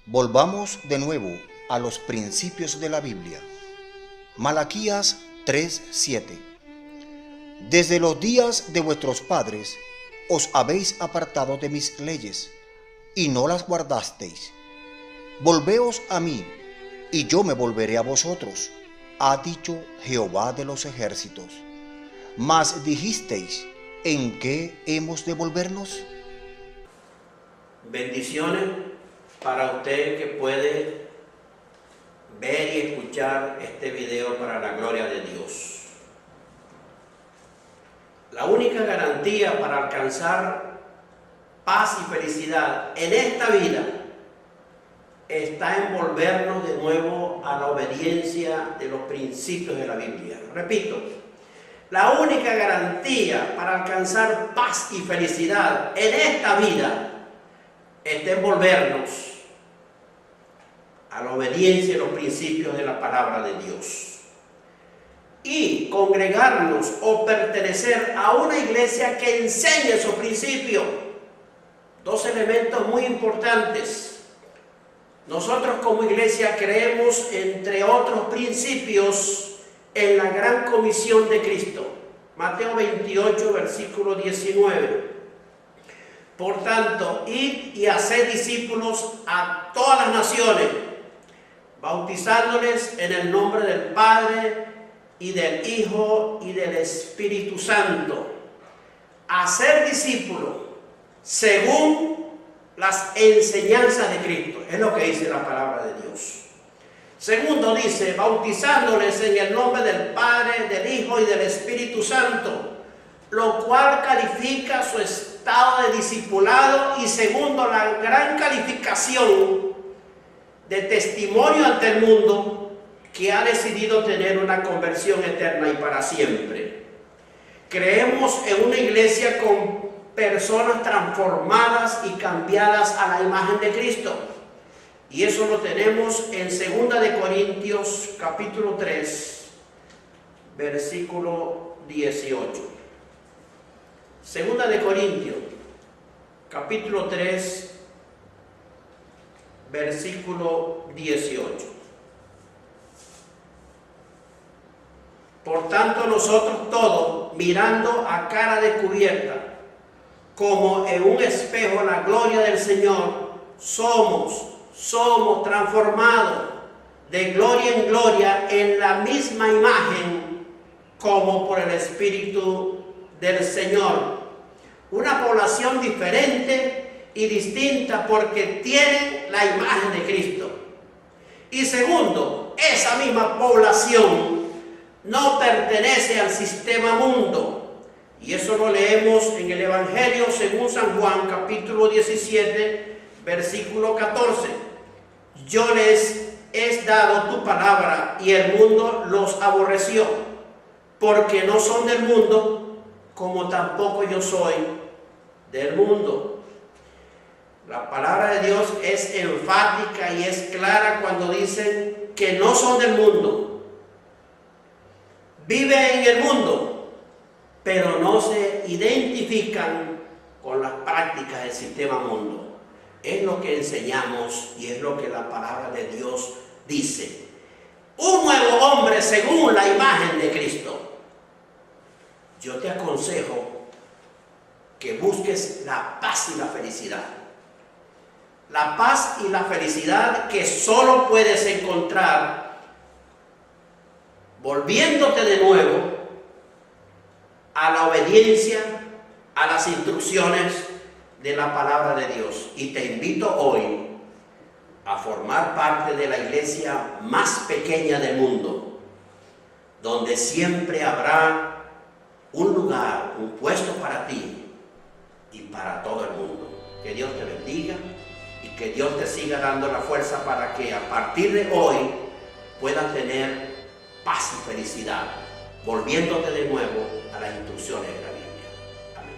Volvamos de nuevo a los principios de la Biblia. Malaquías 3:7. Desde los días de vuestros padres os habéis apartado de mis leyes, y no las guardasteis. Volveos a mí, y yo me volveré a vosotros, ha dicho Jehová de los ejércitos. Mas dijisteis, ¿en qué hemos de volvernos? Bendiciones para usted que puede ver y escuchar este video para la gloria de Dios. La única garantía para alcanzar paz y felicidad en esta vida está en volvernos de nuevo a la obediencia de los principios de la Biblia. Repito, la única garantía para alcanzar paz y felicidad en esta vida está en volvernos a la obediencia de los principios de la palabra de Dios. Y congregarnos o pertenecer a una iglesia que enseñe esos principios. Dos elementos muy importantes. Nosotros como iglesia creemos, entre otros principios, en la gran comisión de Cristo. Mateo 28, versículo 19. Por tanto, id y haced discípulos a todas las naciones, bautizándoles en el nombre del Padre y del Hijo y del Espíritu Santo. Hacer discípulos según las enseñanzas de Cristo. Es lo que dice la palabra de Dios. Segundo dice, bautizándoles en el nombre del Padre, del Hijo y del Espíritu Santo, lo cual califica su estado de discipulado, y segundo, la gran calificación de testimonio ante el mundo que ha decidido tener una conversión eterna y para siempre. Creemos en una iglesia con personas transformadas y cambiadas a la imagen de Cristo. Y eso lo tenemos en 2 de Corintios capítulo 3, versículo 18. 2 de Corintios capítulo 3, versículo 18. Por tanto, nosotros todos, mirando a cara descubierta, como en un espejo la gloria del Señor, somos transformados de gloria en gloria en la misma imagen como por el Espíritu del Señor. Una población diferente y distinta porque tiene la imagen de Cristo. Y segundo, esa misma población no pertenece al sistema mundo. Y eso lo leemos en el Evangelio según San Juan, capítulo 17, versículo 14. Yo les he dado tu palabra y el mundo los aborreció, porque no son del mundo, como tampoco yo soy del mundo. La palabra de Dios es enfática y es clara cuando dicen que no son del mundo. Viven en el mundo, pero no se identifican con las prácticas del sistema mundo. Es lo que enseñamos y es lo que la palabra de Dios dice. Un nuevo hombre según la imagen de Cristo. Yo te aconsejo que busques la paz y la felicidad. La paz y la felicidad que solo puedes encontrar volviéndote de nuevo a la obediencia, a las instrucciones de la palabra de Dios. Y te invito hoy a formar parte de la iglesia más pequeña del mundo, donde siempre habrá un lugar, un puesto para ti y para todo el mundo. Que Dios te bendiga y que Dios te siga dando la fuerza para que a partir de hoy puedas tener paz y felicidad, volviéndote de nuevo a las instrucciones de la Biblia. Amén.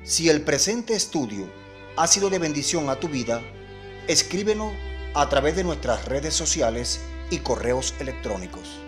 Si el presente estudio ha sido de bendición a tu vida, escríbenos a través de nuestras redes sociales y correos electrónicos.